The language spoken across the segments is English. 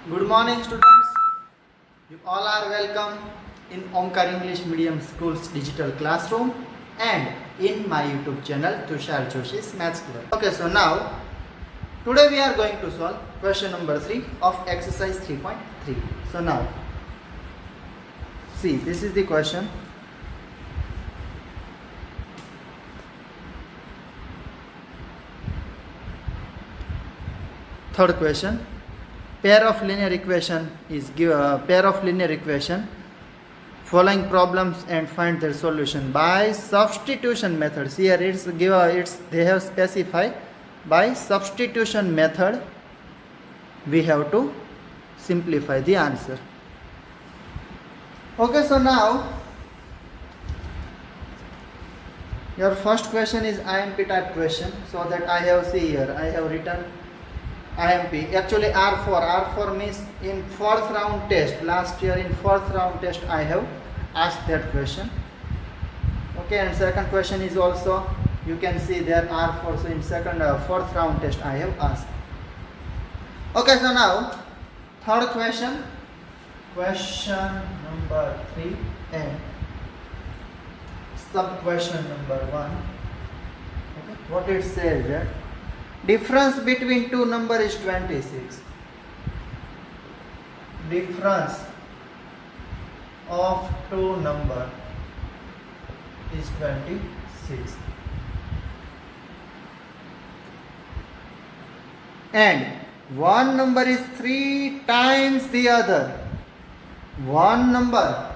Good morning, students. You all are welcome in Omkar English Medium School's digital classroom and in my YouTube channel Tushar Joshi's Maths Club. Okay, so now today we are going to solve question number 3 of exercise 3.3. So now see, this is the question. Third question. Pair of linear equation is pair of linear equation. Following problems and find their solution by substitution methods. Here it's they have specified by substitution method. We have to simplify the answer. Okay, so now your first question is IMP type question. So that I have here I have written IMP. Actually R4 means in fourth round test. Last year in fourth round test I have asked that question. Okay, and second question is also you can see there R4. So in fourth round test I have asked. Okay, so now third question number 3 and sub question number 1. Okay, what it says that difference between two number is 26. Difference of two number is 26. And one number is 3 times the other. One number,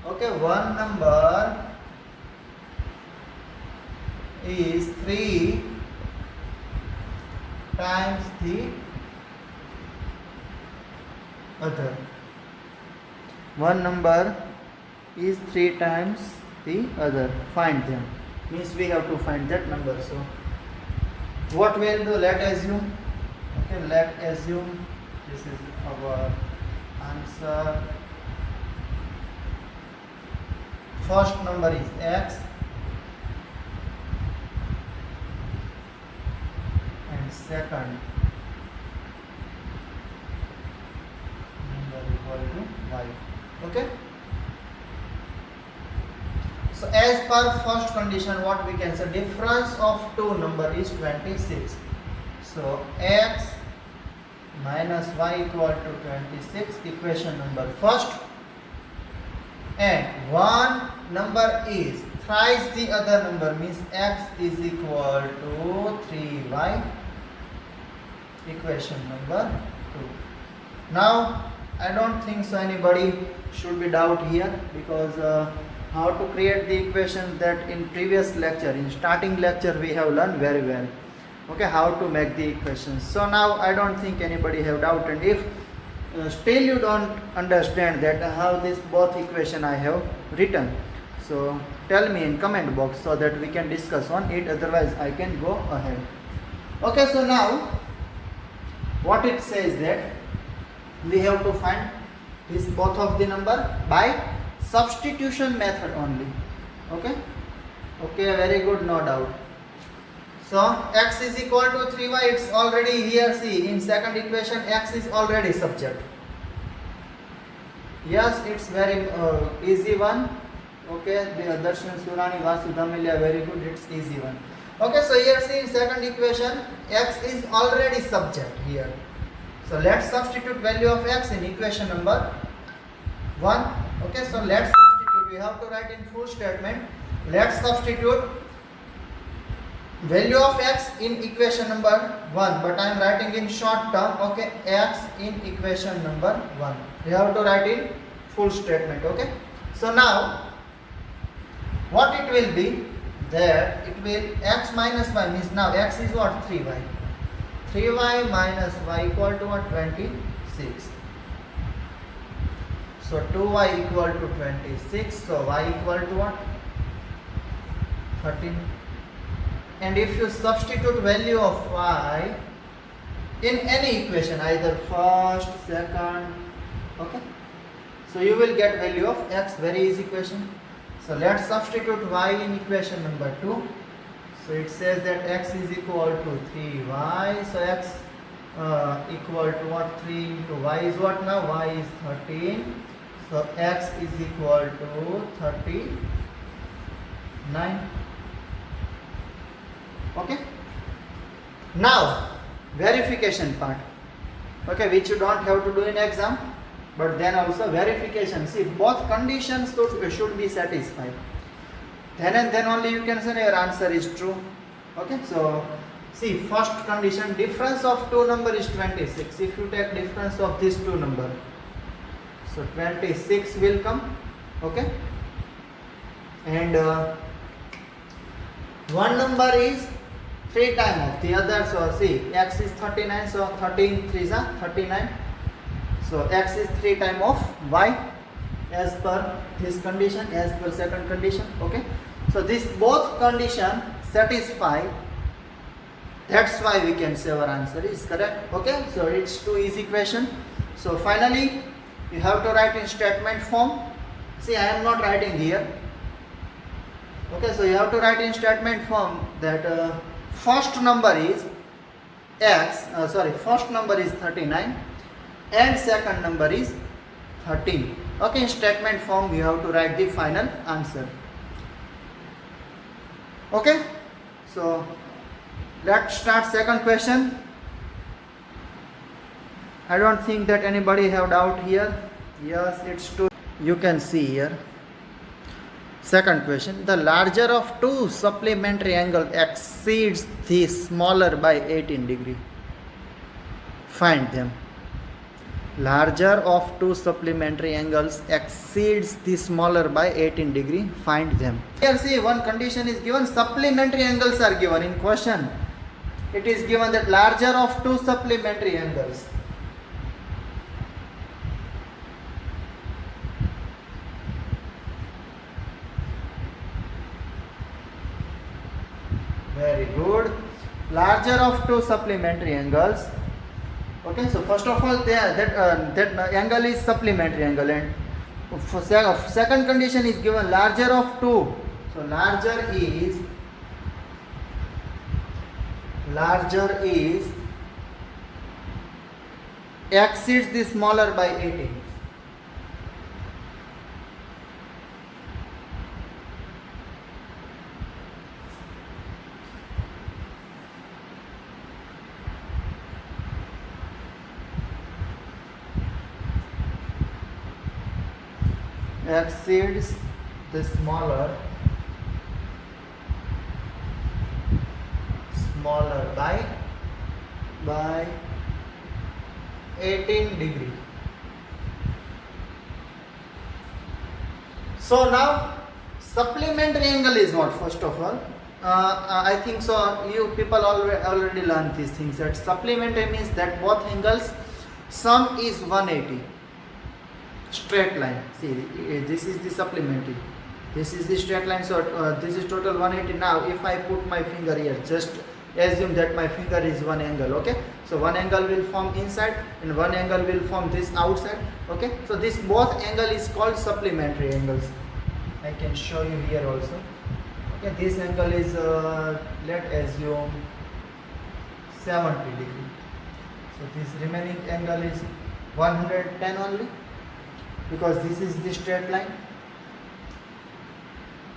okay, one number is 3 times the other. One number is 3 times the other. Find them. Means we have to find that number. So what we'll do, let assume. Okay, let assume this is our answer. First number is x and second number equal to y. Okay, so as per first condition, what we can say, difference of two number is 26. So x minus y equal to 26, equation number first, and one number is thrice the other number, means x is equal to 3y, equation number 2. Now I don't think so anybody should be doubt here, because how to create the equation, that in previous lecture, in starting lecture we have learned very well. Okay, how to make the equations. So now I don't think anybody have doubt, and if still you don't understand that how this both equation I have written, so tell me in comment box so that we can discuss on it, otherwise I can go ahead. Okay, so now what it says that we have to find this both of the number by substitution method only. Okay, okay, very good, no doubt. So x is equal to 3y, it's already here. See, in second equation x is already subject. Yes, it's very easy one. Okay, Darshan Surani Vasudhamilya, very good, it's easy one. Okay, so here see, in second equation x is already subject here. So let's substitute value of x in equation number 1. Okay, so let's substitute. We have to write in full statement. Let's substitute value of x in equation number 1, but I am writing in short term. Okay, x in equation number 1. We have to write in full statement. Okay, so now what it will be, that it will x minus y, means now x is what, 3y. 3y minus y equal to what, 26. So 2y equal to 26. So y equal to what, 13. And if you substitute value of y in any equation, either first, second, okay, so you will get value of x. Very easy question. So let's substitute y in equation number 2. So it says that x is equal to 3y. So x equal to what? 3 into y is what now? Y is 13. So x is equal to 39. Okay. Now verification part. Okay, which you don't have to do in exam, but then also verification. See, both conditions should be satisfied. Then and then only you can say your answer is true. Okay, so see, first condition, difference of two number is 26. If you take difference of these two number, so 26 will come. Okay, and one number is 3 times of the other. So see, x is 39, so 13 3s are 39. So x is 3 times of y as per this condition, as per second condition. Okay, so this both condition satisfy. That's why we can say our answer is correct. Okay, so it's too easy question. So finally you have to write in statement form. See, I am not writing here. Okay, so you have to write in statement form that first number is first number is 39 and second number is 13. Okay, in statement form you have to write the final answer. Okay, so let's start second question. I don't think that anybody have doubt here. Yes, it's true. You can see here. Second question, the larger of two supplementary angle exceeds the smaller by 18 degree. Find them. Larger of two supplementary angles exceeds the smaller by 18 degree. Find them. Here see, one condition is given, supplementary angles are given in question. It is given that larger of two supplementary angles. Very good. Larger of two supplementary angles. Okay, so first of all, that angle is supplementary angle, and for second condition is given larger of two. So larger is exceeds the smaller by 18. Exceeds the smaller by 18 degree. So now supplementary angle is what? First of all, I think so you people already learned these things, that supplementary means that both angles sum is 180. Straight line. See, this is the supplementary, this is the straight line, so this is total 180. Now if I put my finger here, just assume that my finger is one angle. Okay, so one angle will form inside and one angle will form this outside. Okay, so this both angle is called supplementary angles. I can show you here also. Okay, this angle is let's assume 70 degree, so this remaining angle is 110 only, because this is the straight line.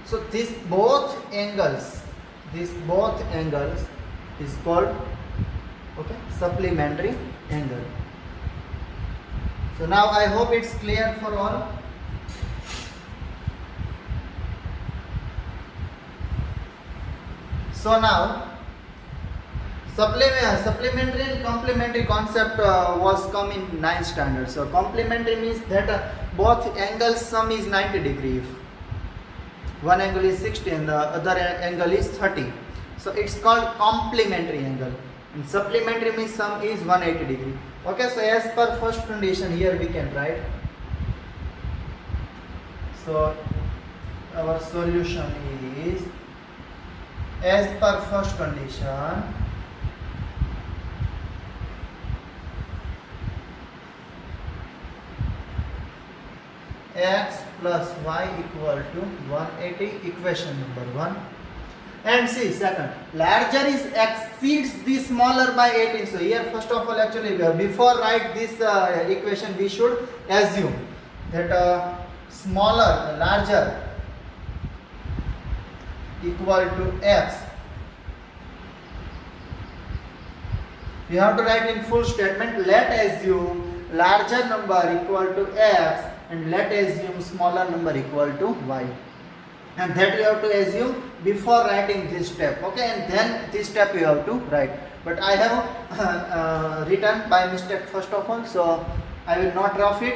So these both angles is called, okay, supplementary angle. So now I hope it's clear for all. So now supplementary and complementary concept was come in 9th standard. So complementary means that both angles sum is 90 degree. One angle is 60 and the other angle is 30. So it's called complementary angle. And supplementary means sum is 180 degree. Okay, so as per first condition here we can write. So our solution is, as per first condition, x plus y equal to 180, equation number 1. And see, second, larger is exceeds the smaller by 18. So here first of all, actually before write this equation, we should assume that smaller, larger equal to x. We have to write in full statement. Let assume larger number equal to x and let assume smaller number equal to y. And that you have to assume before writing this step, okay, and then this step you have to write. But I have written by mistake first of all, so I will not rough it.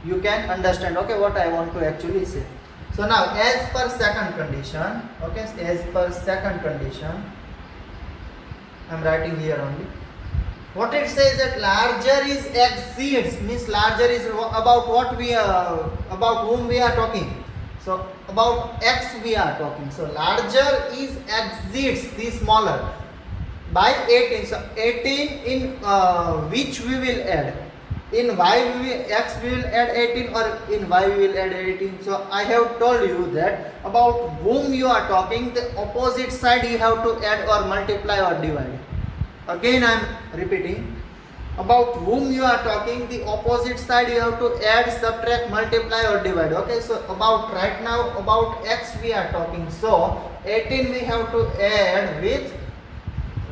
You can understand, okay, what I want to actually say. So now, as per second condition, okay, as per second condition, I am writing here only. What it says that larger is exceeds, means larger is about what we are, about whom we are talking. So about x we are talking. So larger is exceeds the smaller by 18. So 18 in which we will add. In y we will, x we will add 18 or in y we will add 18. So I have told you that about whom you are talking, the opposite side you have to add or multiply or divide. Again I am repeating. About whom you are talking, the opposite side you have to add, subtract, multiply or divide. Okay, so about right now about x we are talking. So 18 we have to add with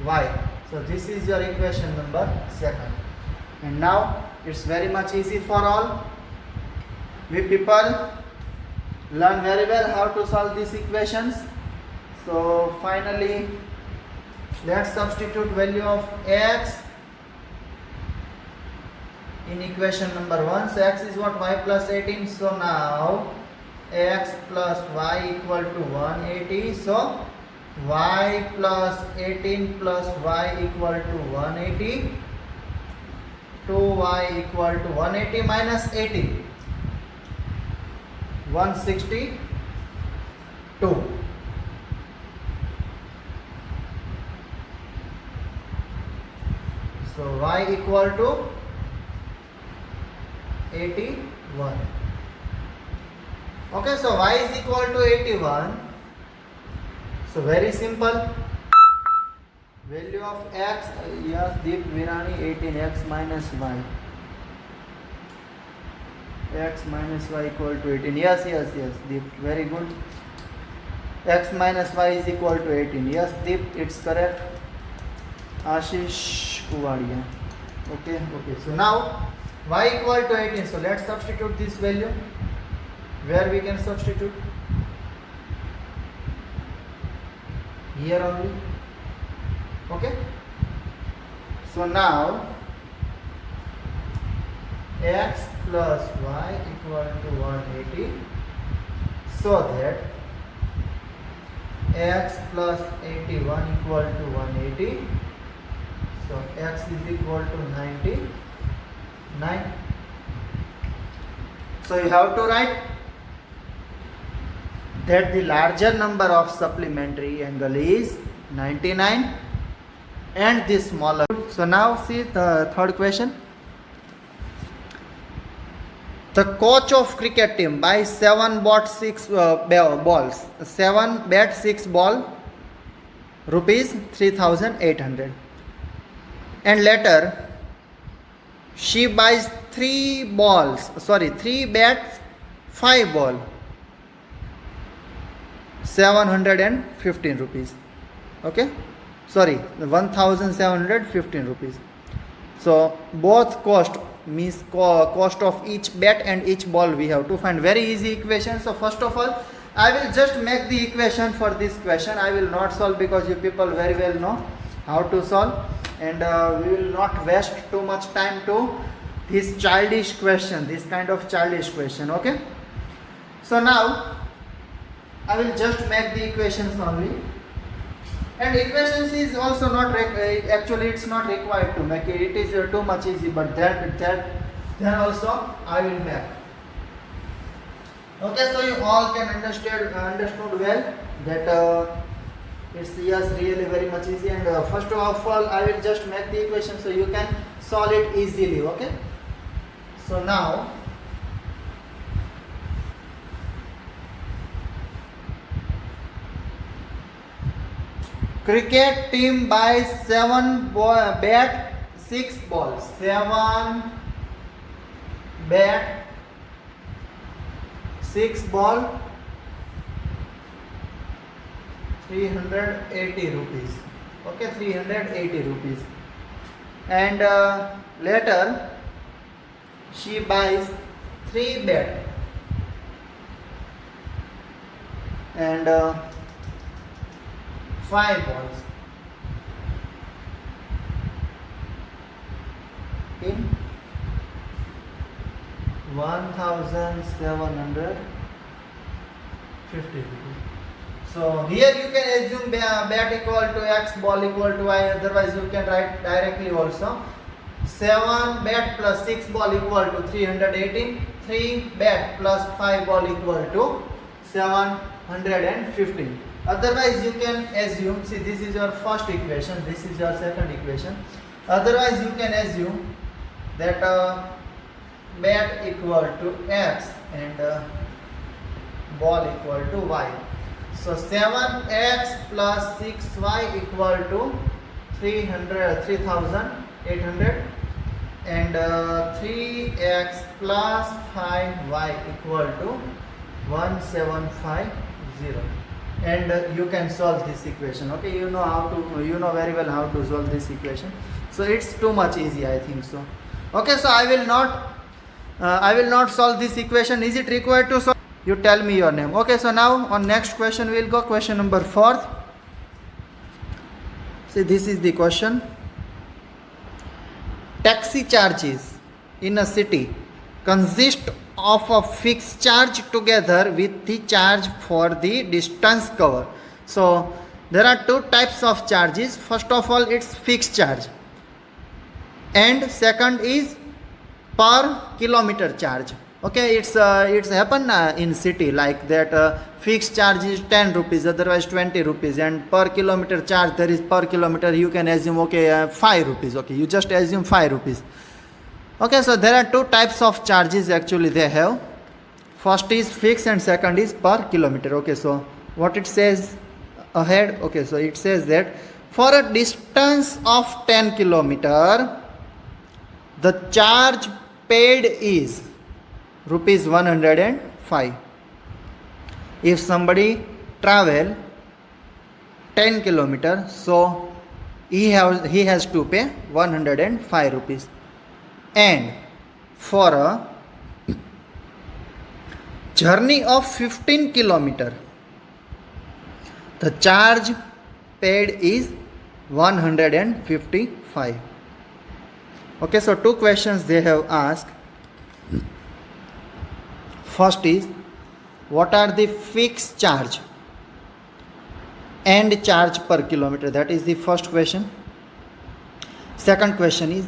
y. So this is your equation number second. And now it's very much easy for all. We people learn very well how to solve these equations. So finally, let's substitute value of x in equation number 1. So x is what? Y plus 18. So now x plus y equal to 180. So y plus 18 plus y equal to 180. 2y equal to 180 minus 80. 162. So y equal to 81. Okay, so y is equal to 81. So very simple. Value of x, yes, Deep Virani 18, x minus y. X minus y equal to 18. Yes, Deep, very good. X minus y is equal to 18. Yes, Deep, it's correct. Ashish Kuvadia. Okay. So now y equal to 18. So let's substitute this value. Where we can substitute? Here only. Okay. So now x plus y equal to 180. So that x plus 81 equal to 180. So x is equal to 99. So you have to write that the larger number of supplementary angle is 99 and the smaller. So now see the third question. The coach of cricket team buys 7 bought 6 balls. 7 bet 6 ball rupees 3,800. And later she buys 3 bets 5 ball 715 rupees. Okay, sorry, 1,715 rupees. So both cost means cost of each bet and each ball we have to find. Very easy equation. So first of all, I will just make the equation for this question. I will not solve because you people very well know how to solve, and we will not waste too much time to this childish question, this kind of childish question. Okay, so now I will just make the equations only, and equations is also not actually it's not required to make it. It is too much easy, but that also I will make. Okay, so you all can understood well that it's yes really very much easy, and first of all I will just make the equation so you can solve it easily. Okay, so now Cricket team buys 7 bat, 6 balls. 7 bat, 6 ball, 380 rupees. Okay, 380 rupees. And later she buys 3 bat and 5 balls in 1750 rupees. So here you can assume bat equal to x, ball equal to y, otherwise you can write directly also. 7 bat plus 6 ball equal to 318, 3 bat plus 5 ball equal to 715. Otherwise you can assume, see this is your first equation, this is your second equation. Otherwise you can assume that bat equal to x and ball equal to y. So 7x plus 6y equal to 3800 and 3x plus 5y equal to 1750. And you can solve this equation. Okay, you know very well how to solve this equation. So it's too much easy, I think so. Okay, so I will not solve this equation. Is it required to solve? You tell me your name. Okay, so now on next question we will go. Question number 4. See, this is the question. Taxi charges in a city consist of a fixed charge together with the charge for the distance covered. So there are 2 types of charges. First of all, it's fixed charge, and second is per kilometer charge. Okay, it's happen in city like that. Fixed charge is 10 rupees, otherwise 20 rupees, and per kilometer charge, there is per kilometer you can assume 5 rupees. Okay, you just assume 5 rupees. Okay, so there are 2 types of charges actually they have. First is fixed and second is per kilometer. Okay, so what it says ahead? Okay, so it says that for a distance of 10 kilometer, the charge paid is rupees 105. If somebody travel 10 kilometer, so he has to pay 105 rupees. And for a journey of 15 kilometer, the charge paid is 155. Okay, so 2 questions they have asked. First is, what are the fixed charge and charge per kilometer? That is the first question. Second question is,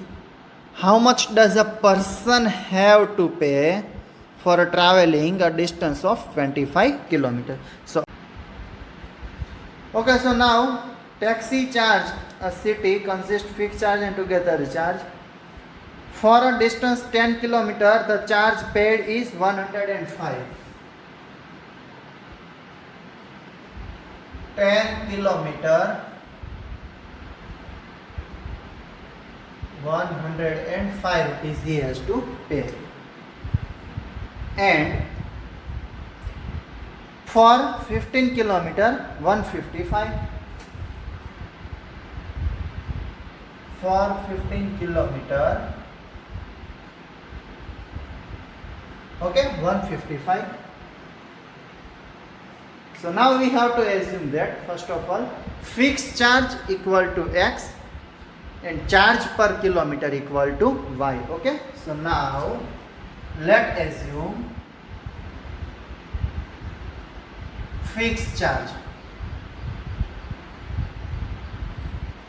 how much does a person have to pay for traveling a distance of 25 kilometers? So, okay, so now taxi charge, a city consists fixed charge and together charge. For a distance 10 kilometer, the charge paid is 105. 10 kilometer, 105 rupees he has to pay. And for 15 kilometer, 155. For 15 kilometer, okay, 155. So now we have to assume that first of all, fixed charge equal to x and charge per kilometer equal to y. Okay, so now let assume fixed charge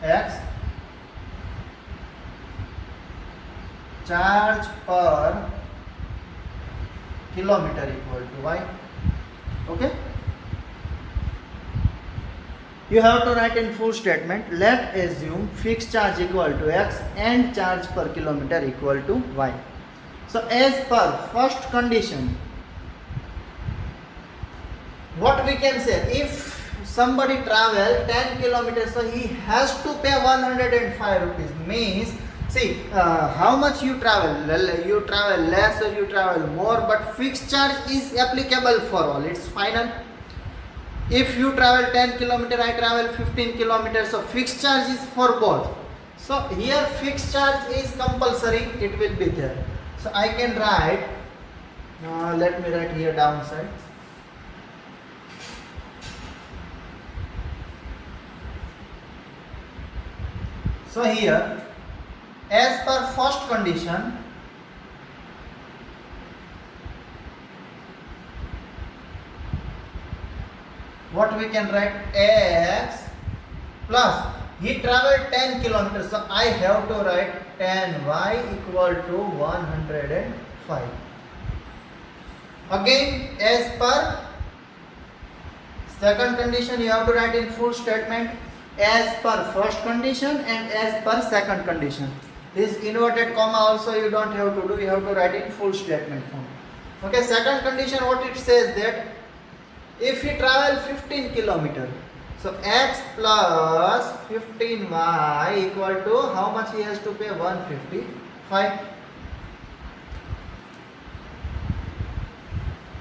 x, charge per kilometer equal to y. Okay, you have to write in full statement. Let assume fixed charge equal to x and charge per kilometer equal to y. So as per first condition, what we can say, if somebody travel 10 kilometers, so he has to pay 105 rupees. Means, see, how much you travel less or you travel more, but fixed charge is applicable for all. It's final. If you travel 10 kilometers, I travel 15 kilometers, so fixed charge is for both. So here fixed charge is compulsory, it will be there. So I can write, let me write here downside. So here, as per first condition, what we can write, x plus, he traveled 10 kilometers, so I have to write 10y equal to 105. Again, as per second condition, you have to write in full statement, as per first condition and as per second condition. This inverted comma also you don't have to do, you have to write in full statement form. Okay, second condition, what it says that if he travel 15 kilometers, so x plus 15y equal to how much he has to pay, 155.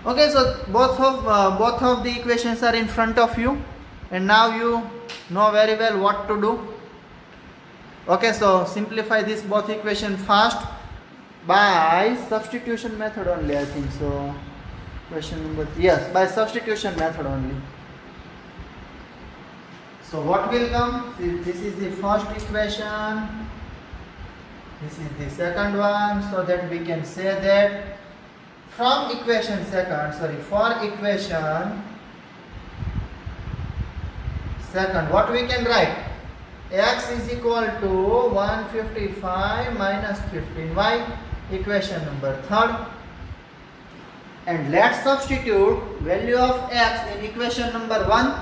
Okay, so both of the equations are in front of you, and now you know very well what to do. Okay, so simplify this both equation fast by substitution method only, I think so. Question number, yes, by substitution method only. So what will come? This is the first equation, this is the second one, so that we can say that from equation for equation second, what we can write? X is equal to 155 minus 15y, equation number third. And let's substitute value of x in equation number 1,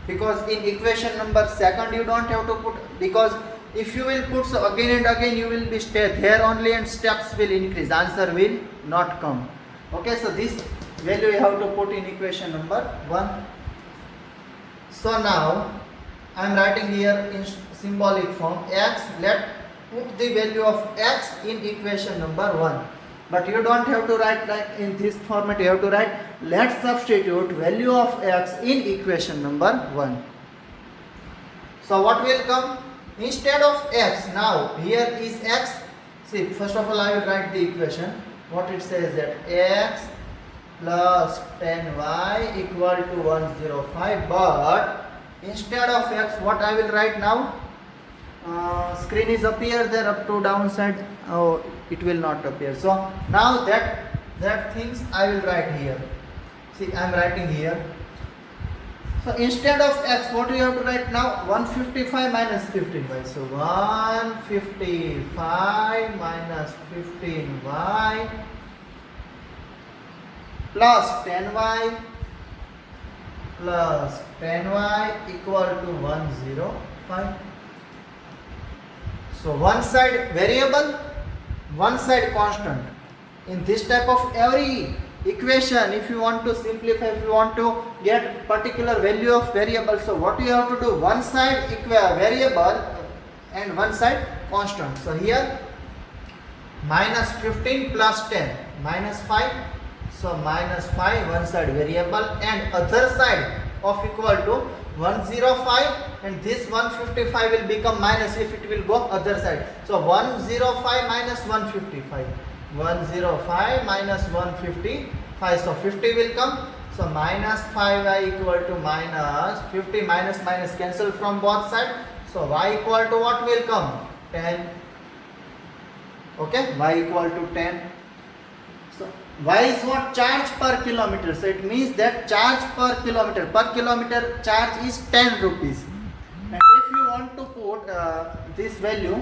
because in equation number second you don't have to put, because if you will put, so again and again you will be stay there only and steps will increase, answer will not come. Okay, so this value you have to put in equation number 1. So now I am writing here in symbolic form x, let put the value of x in equation number 1. But you don't have to write like in this format, you have to write let's substitute value of x in equation number 1. So what will come? Instead of x, now here is x. See, first of all I will write the equation. What it says that x plus 10y equal to 105, but instead of x, what I will write now? Screen is appear there up to downside. Oh, it will not appear. So now that things I will write here. See, I am writing here. So instead of x, what you have to write now? 155 minus 15y. So 155 minus 15y plus 10y equal to 105. So one side variable, one side constant. In this type of every equation, if you want to simplify, if you want to get particular value of variable, so what you have to do? One side variable and one side constant. So here minus 15 plus 10, minus 5. So minus 5, one side variable, and other side of equal to 105, and this 155 will become minus if it will go other side. So 105 minus 155. 105 minus 155. So 50 will come. So minus 5y equal to minus 50, minus minus cancel from both sides. So y equal to what will come? 10. Okay, y equal to 10. So y is what? Charge per kilometer. So it means that charge per kilometer charge is 10 rupees. And if you want to put this value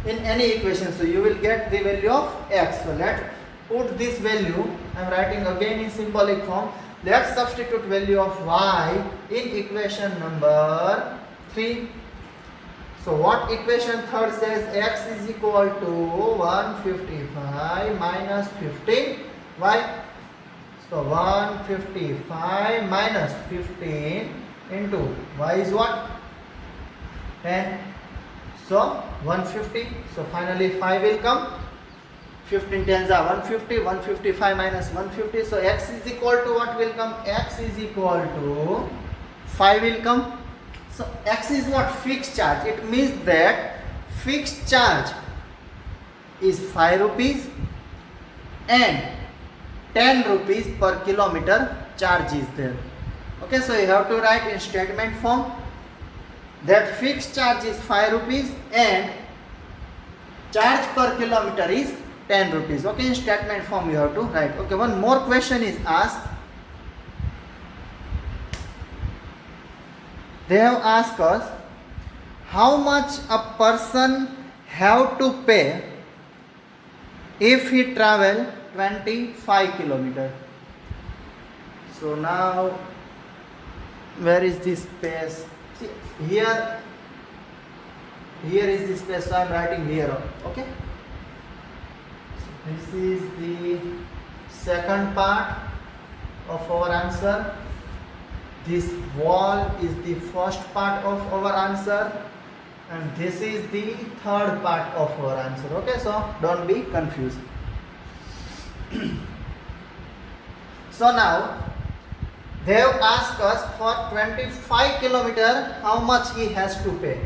in any equation, so you will get the value of x. So let's put this value. I am writing again in symbolic form. Let's substitute value of y in equation number 3. So what equation third says? X is equal to 155 minus 15 y. So 155 minus 15 into y is what? 10. So 150. So finally 5 will come. 15 tens are 150. 155 minus 150. So x is equal to what will come? X is equal to 5 will come. So x is what? Fixed charge. It means that fixed charge is 5 rupees and 10 rupees per kilometer charge is there. Okay, so you have to write in statement form that fixed charge is 5 rupees and charge per kilometer is 10 rupees. Okay, in statement form you have to write. Okay, one more question is asked. They have asked us how much a person have to pay if he travel 25 kilometer. So now where is this space? See, here is the space, so I am writing here. Okay, so this is the second part of our answer. This wall is the first part of our answer, and this is the third part of our answer. Okay, so don't be confused. So now they have asked us for 25 kilometer how much he has to pay.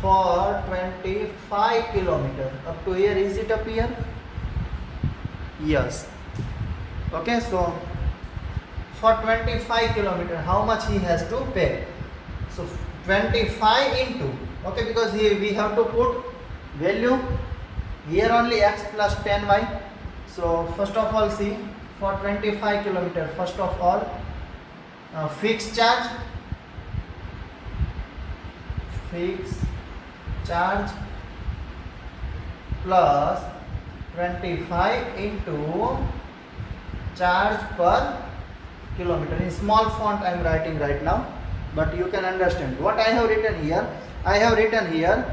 For 25 kilometer, up to here, is it up here? Yes. Okay, so for 25 kilometer how much he has to pay? So 25 into, okay, because here we have to put value here only x plus 10y. So first of all, see, for 25 kilometer, first of all, fixed charge plus 25 into charge per kilometer. In small font I am writing right now, but you can understand what I have written here. I have written here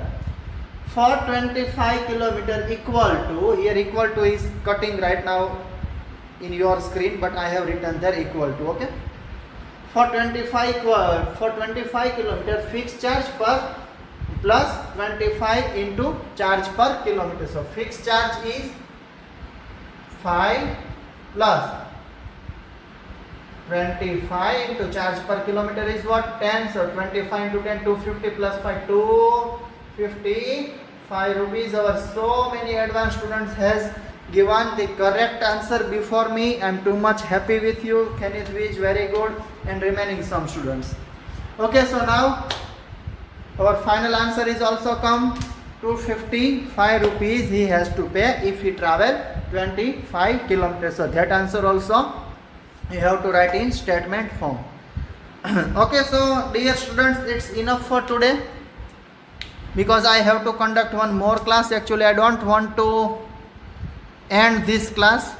for 25 kilometer equal to, here equal to is cutting right now in your screen, but I have written there equal to. Okay, for 25 kilometer fixed charge per plus 25 into charge per kilometer. So fixed charge is 5 plus 25 into charge per kilometer is what? 10. So 25 into 10, 250 plus 5, 255 rupees. Our so many advanced students has given the correct answer before me. I am too much happy with you. Kenneth Vij, very good, and remaining some students. Okay, so now our final answer is also come. 255 rupees he has to pay if he travel 25 kilometers. So that answer also you have to write in statement form. Okay, so dear students, it's enough for today, because I have to conduct one more class. Actually I don't want to end this class.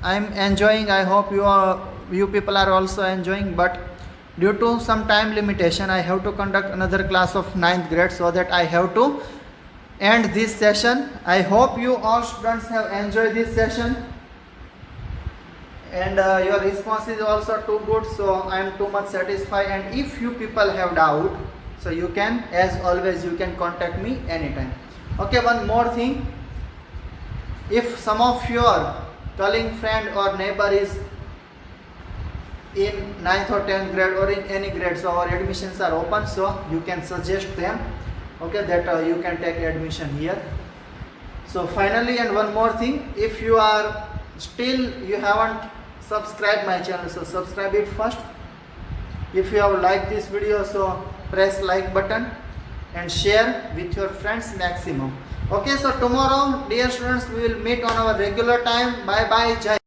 I am enjoying, I hope you people are also enjoying, but due to some time limitation I have to conduct another class of 9th grade, so that I have to end this session. I hope you all students have enjoyed this session, and your response is also too good, so I am too much satisfied. And if you people have doubt, so you can, as always, you can contact me anytime. Okay, one more thing, if some of your colleague, friend or neighbor is in 9th or 10th grade or in any grade, so our admissions are open, so you can suggest them, okay, that you can take admission here. So finally, and one more thing, if you are still, you haven't subscribed my channel, so subscribe it first. If you have liked this video, so press like button and share with your friends maximum. Okay, so tomorrow, dear students, we will meet on our regular time. Bye bye. Jai.